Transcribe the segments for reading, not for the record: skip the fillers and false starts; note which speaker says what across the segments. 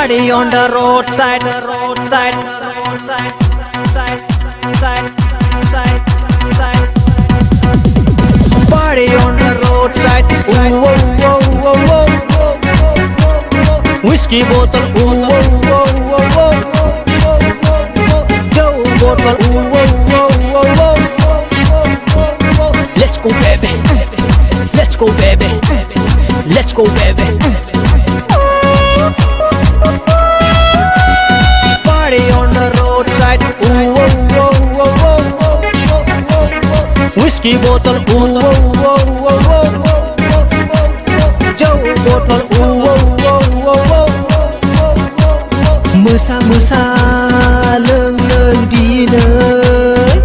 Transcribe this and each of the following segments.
Speaker 1: Party on the roadside, roadside, roadside, side, side, side, side. Party on the roadside, ooh, oh, oh, oh, oh. Whiskey bottle, ooh, oh, oh, oh, oh. Joe bottle, ooh, oh, oh, oh, oh. Let's go, baby. Let's go, baby. Let's go, baby. Party on the roadside, ooh, oh, oh, oh, oh. Whiskey bottle, ooh, oh, oh, oh, oh. Joe bottle, ooh, oh, oh, oh, oh. Mesa mesa lưng lưng đi nơi.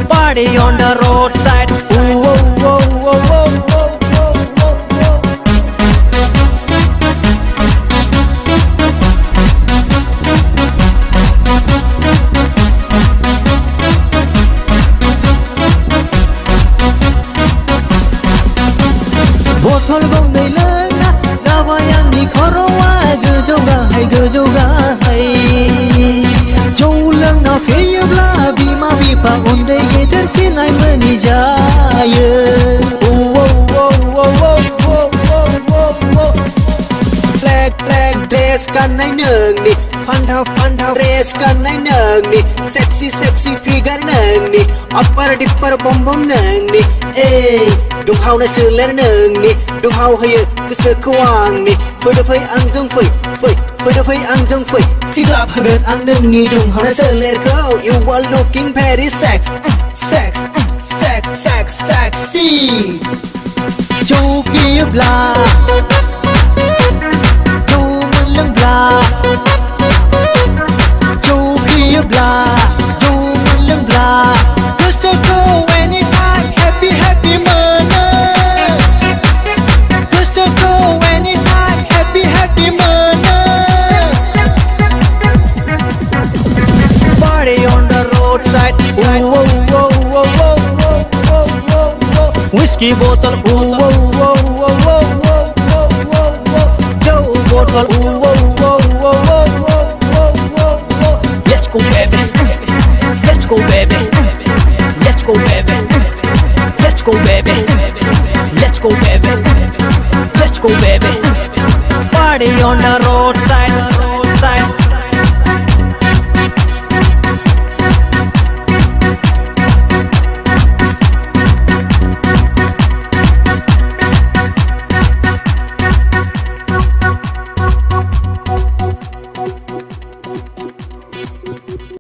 Speaker 1: Party on the roadside, ooh, oh, oh, oh, oh. Botol gong đầy lớn na, dawa yang ni khorowa gơ jo ga hay. Châu lăng nào phía yêu la, bima bipa onde ye tersi nai meni jaya. Oh oh oh oh oh oh oh. Black black dress kan nai nương ni, fun thao dress kan nai nương ni, sexy figure nương ni, upper dipper bom bom nương ni. Ê, đúng hao na sư lên nương ni, đúng hao hay cứ sư quang ni, phơi đôi phơi ăn dung phơi đôi phơi ăn dung phơi, xí lạp hơi bên ăn nương ni, đúng hao na sư lên girl, you are looking very sexy. Châu kia bla, châu mun lưng bla, châu kia bla, châu mun lưng bla, cứ so go anytime, happy murder. Cứ so go anytime, happy murder. Party on the roadside, ooh oh oh oh oh oh oh. Whiskey bottle, ooh oh oh oh oh oh. Joe bottle, ooh oh oh oh oh. Let's go, baby. Let's go, baby. Let's go, baby. Let's go, baby. Let's go, baby. Let's go, baby. Party on the roadside.